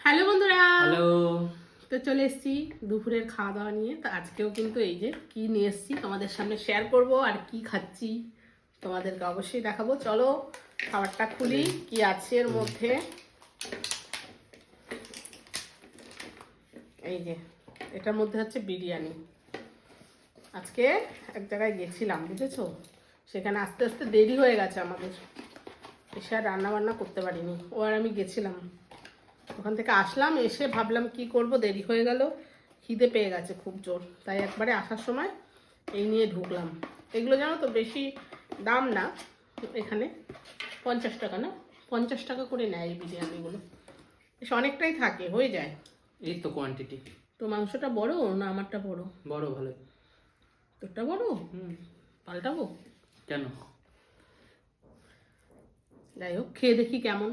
Hello বন্ধুরা, hello. তো চলে এসেছি দুপুরের খাওয়া দাওয়া নিয়ে। তো আজকেও কিন্তু এই যে কি নিয়ে এসেছি তোমাদের সামনে শেয়ার করব, আর কি খাচ্ছি তোমাদেরকে অবশ্যই দেখাবো। চলো খাবারটা খুলি, কি আছে এর মধ্যে। এই যে এটার মধ্যে হচ্ছে বিরিয়ানি। আজকে এক জায়গায় গেছিলাম, বুঝেছো, সেখানে আস্তে আস্তে দেরি হয়ে গেছে আমাদের, এসে আর রান্না বান্না করতে পারিনি। ও আর আমি গেছিলাম, ওখান থেকে আসলাম, এসে ভাবলাম কি করব, দেরি হয়ে গেল, খিদে পেয়ে গেছে খুব জোর, তাই একবারে আসার সময় এই নিয়ে ঢুকলাম। এগুলো জানো তো বেশি দাম না, এখানে 50 টাকা, না 50 টাকা করে নেয় এই বিরিয়ানিগুলো, বেশ অনেকটাই থাকে, হয়ে যায়। এই তো কোয়ান্টিটি। তো মাংসটা বড় না আমারটা বড়? বড় ভালো। তোরটা বড়? পাল্টাবো? কেন? যাই হোক, খেয়ে দেখি কেমন।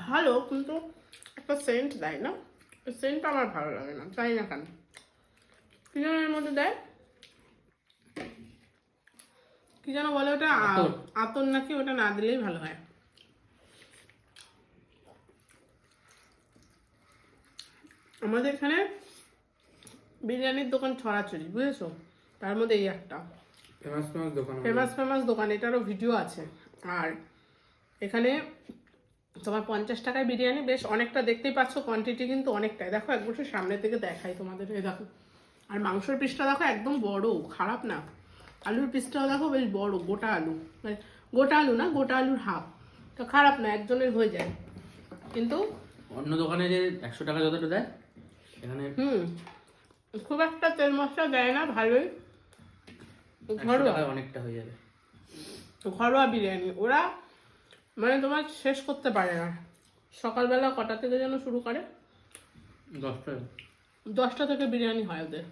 ভালো, কিন্তু একটা সেন্ট দেয় না, সেন্টটা আমার ভালো লাগে না, জানি না কেন। কি যেন এর মধ্যে দেয়, কি যেন বলে ওটা, আতর। আতর নাকি, ওটা না দিলেই ভালো হয়। আমাদের এখানে বিরিয়ানির দোকান ছড়াছড়ি, বুঝেছো, তার মধ্যে এই একটা ফেমাস ফেমাস দোকান। ফেমাস দোকান, এটারও ভিডিও আছে। আর এখানে তোমার 50 টাকায় বিরিয়ানি, বেশ অনেকটা, দেখতেই পাচ্ছ কোয়ান্টিটি কিন্তু অনেকটাই। দেখো এক বছর সামনে থেকে দেখাই তোমাদের, এই দেখো। আর মাংসের পিসটা দেখো একদম বড়, খারাপ না। আলুর পিসটাও দেখো বেশ বড়, গোটা আলু, মানে গোটা আলু না, গোটা আলুর হাফ, তো খারাপ না, একজনের হয়ে যায়। কিন্তু অন্য দোকানে যে 100 টাকা যতটা দেয়, এখানে খুব একটা তেল মশলা দেয় না, ভালোই 100 ঘরোয়া, টাকায় অনেকটা হয়ে যাবে। ঘরোয়া বিরিয়ানি। ওরা মানে তোমার শেষ করতে পারে না। সকালবেলা কটা থেকে যেন শুরু করে, 10টা 10টা থেকে বিরিয়ানি হয় ওদের,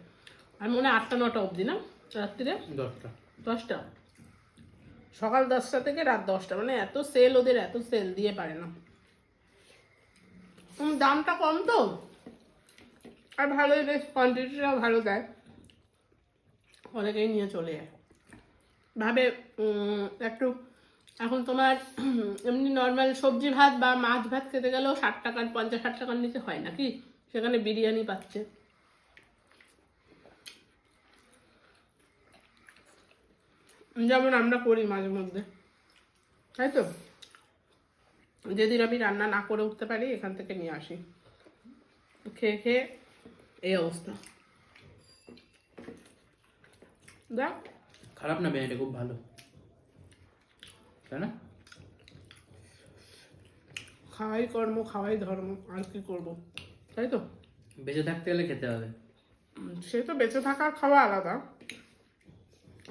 আর মনে হয় 8টা 9টা অবধি, না রাত্রিরে 10টা 10টা, সকাল 10টা থেকে রাত 10টা, মানে এত সেল ওদের, এত সেল দিয়ে পারে না। দামটা কম তো, আর ভালোই, বেশ কোয়ান্টিটিটাও ভালো দেয়, অনেকেই নিয়ে চলে যায়। ভাবে একটু, এখন তোমার এমনি নর্মাল সবজি ভাত বা মাছ ভাত খেতে গেলেও 60 টাকার, 50-60 টাকার নিচে হয় নাকি, সেখানে বিরিয়ানি পাচ্ছে। যেমন আমরা করি মাঝে মধ্যে, তাই তো, যেদিন আমি রান্না না করে উঠতে পারি এখান থেকে নিয়ে আসি, খেয়ে খেয়ে এই অবস্থা। দেখ, খারাপ না, বিরিয়ানিটা খুব ভালো, তাই না? খাওয়াই কর্ম, খাওয়াই ধর্ম, আর কি করব, তাই তো। বেঁচে থাকতে গেলে খেতে হবে। সে তো বেঁচে থাকা খাওয়া আলাদা,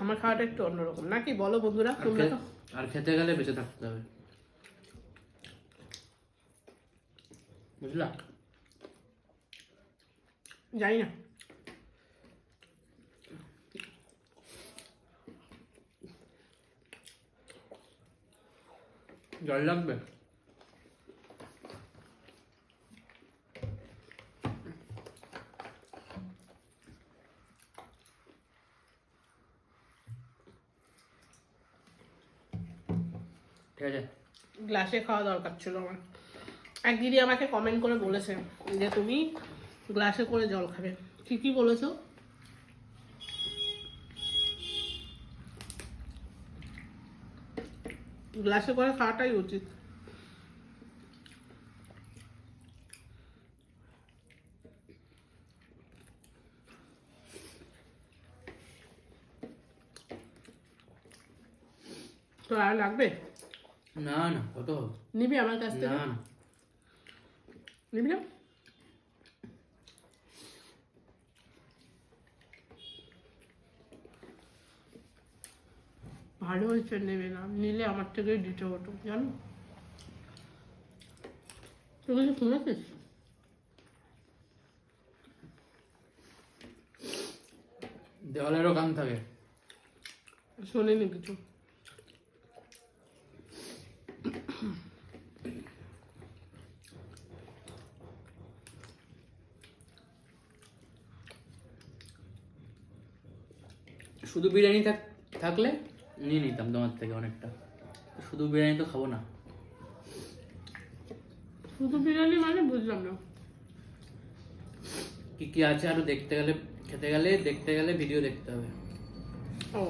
আমার খাওয়াটা একটু অন্যরকম, নাকি বলো বন্ধুরা তোমরা তো। আর খেতে গেলে বেঁচে থাকতে হবে, বুঝলা? জানি না, জল লাগবে? ঠিক আছে, গ্লাসে খাওয়া দরকার ছিল আমার। এক দিদি আমাকে কমেন্ট করে বলেছে যে তুমি গ্লাসে করে জল খাবে। ঠিকই বলেছো, গ্লাসে করে খাওয়াটাই উচিত। তো আর লাগবে? না না, কত হবে? নিবি আমার কাছ থেকে? না না, নিবি না? ভালো হয়েছে, নেবে না, নিলে আমার থেকেই দিতে হতো, জানো। তুই কিছু শুনেছিস? দেওয়ালেরও কান থাকে। শোনেনি কিছু। শুধু বিরিয়ানি থাকলে নিয়ে নিতাম তোমার থেকে অনেকটা, শুধু বিরিয়ানি তো খাবো না। শুধু বিরিয়ানি মানে বুঝলাম না। কি কি আছে আরো দেখতে গেলে, খেতে গেলে, দেখতে গেলে ভিডিও দেখতে হবে। ও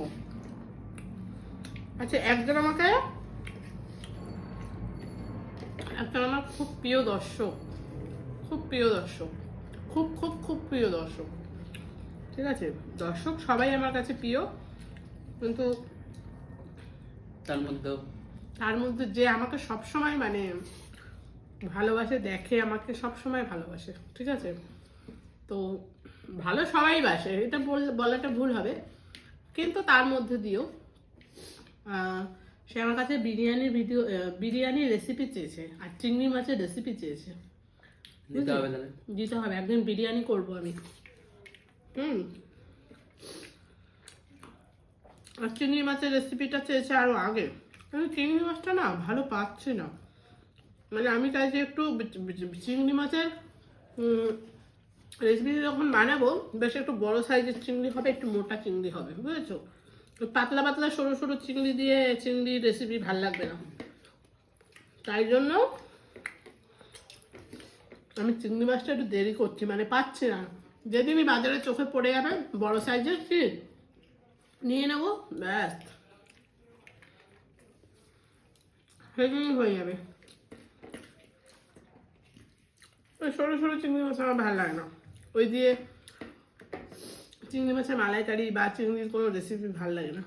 আচ্ছা, একজন আমাকে, একজন আমার খুব প্রিয় দর্শক, খুব প্রিয় দর্শক, খুব খুব খুব প্রিয় দর্শক, ঠিক আছে? দর্শক সবাই আমার কাছে প্রিয়, কিন্তু তার মধ্যে যে আমাকে সবসময় মানে ভালোবাসে, দেখে আমাকে সবসময় ভালোবাসে, ঠিক আছে? তো ভালো সবাই বাসে, এটা বলাটা ভুল হবে, কিন্তু তার মধ্যে দিয়েও সে আমার কাছে বিরিয়ানির রেসিপি চেয়েছে আর চিংড়ি মাছের রেসিপি চেয়েছে। দিতে হবে তাহলে, দিতে হবে, একদিন বিরিয়ানি করবো আমি। আর চিংড়ি মাছের রেসিপিটা চেয়েছে আরও আগে। আমি চিংড়ি মাছটা না ভালো পাচ্ছি না, মানে আমি চাইছি একটু চিংড়ি মাছের রেসিপি যখন বানাবো বেশ একটু বড় সাইজের চিংড়ি হবে, একটু মোটা চিংড়ি হবে, বুঝেছো? পাতলা পাতলা সরু সরু চিংড়ি দিয়ে চিংড়ির রেসিপি ভাল লাগবে না, তাই জন্য আমি চিংড়ি মাছটা একটু দেরি করছি, মানে পাচ্ছি না। যেদিনই বাজারে চোখে পড়ে যাবে বড় সাইজের চিংড়ি নিয়ে নেবো, ব্যাস সেদিনই হয়ে যাবে। ওই সরু সরু চিংড়ি মাছ আমার ভালো লাগে না, ওই দিয়ে চিংড়ি মাছের মালাইকারি বা চিংড়ির কোনো রেসিপি ভালো লাগে না।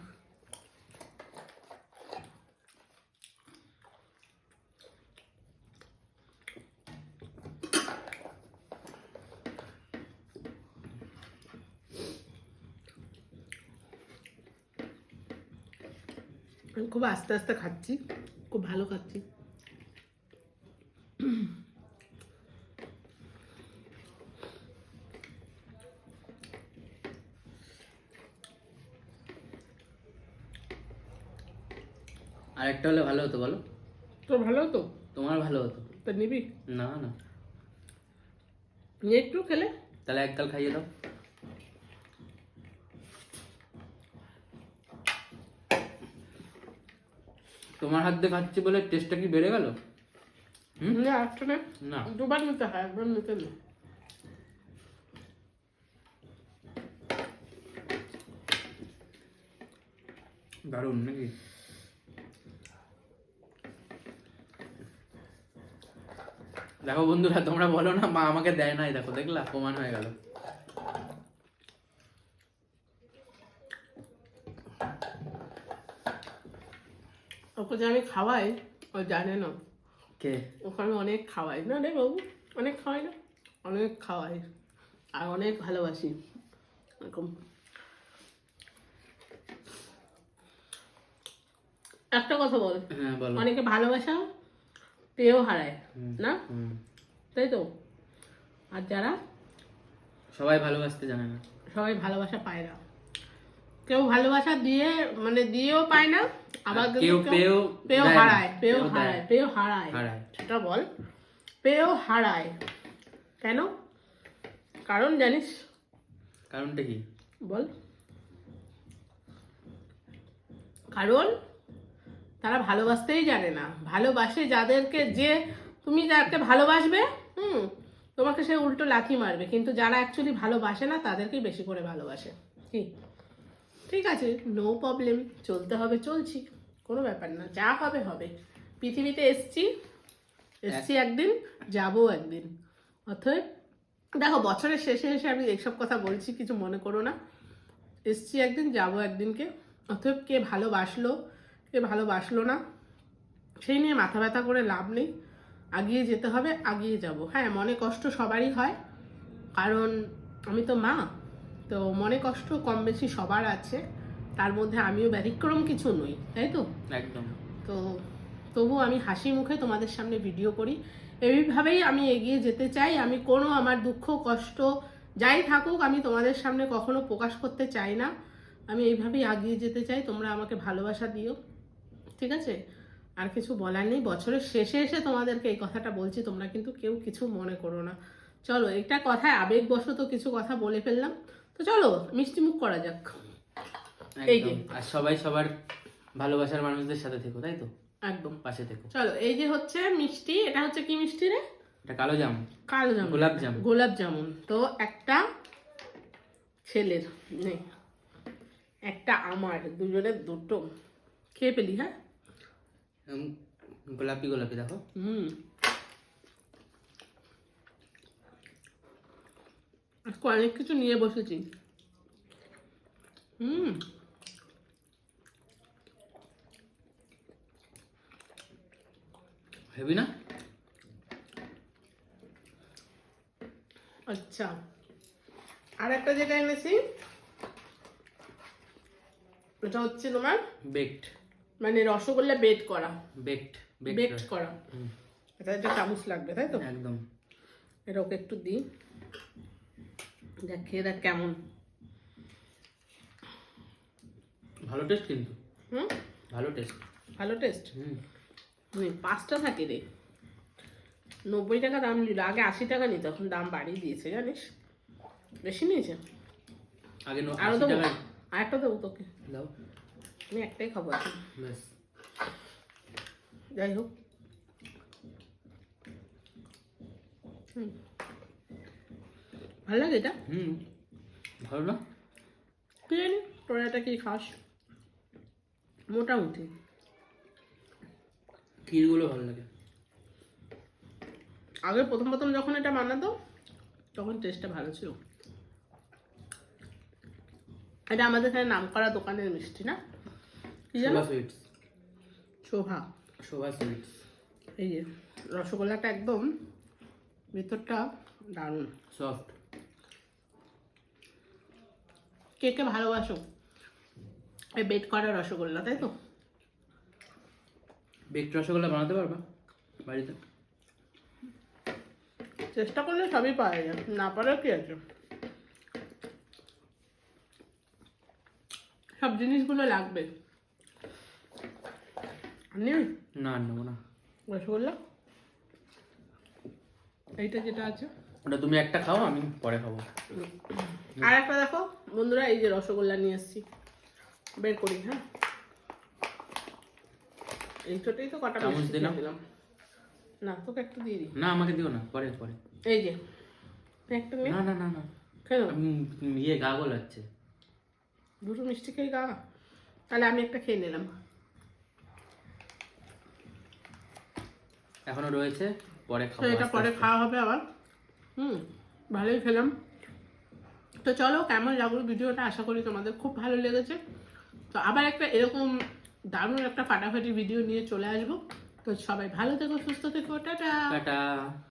আমি খুব আস্তে আস্তে খাচ্ছি, খুব ভালো খাচ্ছি। আর একটা হলে ভালো হতো, বলো? তো ভালো তো, তোমার ভালো হতো। তা নিবি? না না, নিয়ে একটু খেলে। তাহলে একগাল খাইয়ে দাও। তোমার হাত দিয়ে খাচ্ছি বলে টেস্টটা কি বেড়ে গেল? না একটা না, না, দুবার নিতে হয়, একবার নিতে নেই। দারুণ নাকি? দেখো বন্ধুরা, তোমরা বলো না মা আমাকে দেয় নাই, দেখো দেখলা প্রমাণ হয়ে গেল। ওকে যে আমি খাওয়াই ও জানে না, কে? ওকে আমি অনেক খাওয়াই না রে বাবু, অনেক খাওয়াই না, অনেক খাওয়াই আর অনেক ভালোবাসি এরকম। একটা কথা বল, হ্যাঁ বলো। অনেকে ভালোবাসা পেয়েও হারায় না, তাই তো? আর যারা সবাই ভালোবাসতে জানে না, সবাই ভালোবাসা পায় না, কেউ ভালোবাসা দিয়ে মানে দিয়েও পায় না, আবার কেউ পেয়েও হারায়, পেয়েও হারায়। হারায়। সেটা বল, পেয়েও হারায় কেন? কারণ জানিস? কারণটা কি বল। কারণ তারা ভালোবাসতেই জানে না, ভালোবাসে যাদেরকে, যে তুমি যাকে ভালোবাসবে তোমাকে সে উল্টো লাথি মারবে, কিন্তু যারা অ্যাকচুয়ালি ভালোবাসে না তাদেরকেই বেশি করে ভালোবাসে। কি ঠিক আছে, নো প্রবলেম, চলতে হবে, চলছি, কোনো ব্যাপার না, যা হবে হবে। পৃথিবীতে এসছি একদিন, যাবো একদিন, অতএব দেখো বছরের শেষে এসে আমি এইসব কথা বলছি, কিছু মনে করো না। এসছি একদিন, যাবো একদিনকে, অতএব কে ভালোবাসলো কে ভালোবাসলো না সেই নিয়ে মাথা ব্যথা করে লাভ নেই, আগিয়ে যেতে হবে, আগিয়ে যাব। হ্যাঁ, মনে কষ্ট সবারই হয়, কারণ আমি তো মা, তো মনে কষ্ট কম বেশি সবার আছে, তার মধ্যে আমিও ব্যতিক্রম কিছু নই, তাই তো? একদম। তো তবু আমি হাসি মুখে তোমাদের সামনে ভিডিও করি, এইভাবেই আমি এগিয়ে যেতে চাই। আমি কোনো আমার দুঃখ কষ্ট যাই থাকুক আমি তোমাদের সামনে কখনো প্রকাশ করতে চাই না, আমি এইভাবেই এগিয়ে যেতে চাই। তোমরা আমাকে ভালোবাসা দিও, ঠিক আছে? আর কিছু বলার নেই, বছরের শেষে এসে তোমাদেরকে এই কথাটা বলছি, তোমরা কিন্তু কেউ কিছু মনে করো না। চলো, একটা কথায় আবেগবশত কিছু কথা বলে ফেললাম, তো চলো মিষ্টি মুখ করা যাক। এই যে, আর সবাই সবার ভালোবাসার মানুষদের সাথে থেকো, তাই তো? একদম। পাশে থেকো। চলো, এই যে হচ্ছে মিষ্টি, এটা হচ্ছে কি মিষ্টি রে? এটা কালো জাম, কালো জামুন, গোলাপ জাম। গোলাপ জামুন। তো একটা ছেলের নেই, একটা আমার, দুজনের দুটো খেয়ে ফেলি। হ্যাঁ, গোলাপি গোলাপি দেখো। আজকে অনেক কিছু নিয়ে বসেছি। হেভি না? আচ্ছা, আর একটা যেটা এনেছি এটা হচ্ছে তোমার বেকড, মানে রসগোল্লা বেট করা, বেকড বেকড করা। এটা একটা চামচ লাগবে, তাই তো? একদম। এটা ওকে একটু দিই, দেখ খেয়ে দেখ কেমন। ভালো টেস্ট কিন্তু। হুম, ভালো টেস্ট। ভালো টেস্ট। 5টা থাকে রে, 90 টাকা দাম নিল, আগে 80 টাকা নিত, এখন দাম বাড়িয়ে দিয়েছে জানিস, বেশি নিয়েছে। আগে আরো 80 দেবো, টাকায় আরেকটা দেবো তোকে, দাও। আমি একটাই খাবো এখন। ব্যাস। যাই হোক, ভালো লাগে এটা। ভালো না? কি জানি তোরা এটা কি খাস, মোটামুটি। ক্ষীরগুলো ভালো লাগে। আগে প্রথম প্রথম যখন এটা বানাতো তখন টেস্টটা ভালো ছিল। এটা আমাদের এখানে নাম করা দোকানের মিষ্টি না, কি জানো? শোভা সুইটস। শোভা, শোভা সুইটস। এই যে রসগোল্লাটা একদম ভেতরটা দারুণ সফট। কে কে ভালোবাসো এই বেট করা রসগোল্লা, তাই তো? বেকড রসগোল্লা বানাতে পারবা বাড়িতে? চেষ্টা করলে সবই পাওয়া যায়, না পারার কি আছে। সব জিনিসগুলো লাগবে। নিবি না, নেবো না। রসগোল্লা এইটা যেটা আছে, ওটা তুমি একটা খাও, আমি পরে খাবো। আর একটা দেখো বন্ধুরা, এই যে রসগোল্লা নিয়ে এসেছি, বের করি। হ্যাঁ, এই ছোটই তো কটা চামচ মিষ্টি দিলাম। দিলাম না, তোকে একটু দিয়ে দিই। না, আমাকে দিও না, পরে পরে। এই যে একটা না না না না, কেন গা গোলাচ্ছে। দুটো মিষ্টি খেয়ে গা, তাহলে আমি একটা খেয়ে নিলাম। এখনো রয়েছে, পরে তো খাবো। এটা আস্তে পরে আস্তে। খাওয়া হবে আবার। ভালোই খেলাম। তো চলো, কেমন লাগলো ভিডিওটা, আশা করি তোমাদের খুব ভালো লেগেছে। তো আবার একটা এরকম দারুণ একটা ফাটাফাটি ভিডিও নিয়ে চলে আসবো। তো সবাই ভালো থেকো, সুস্থ থেকো, টাটা। টাটা।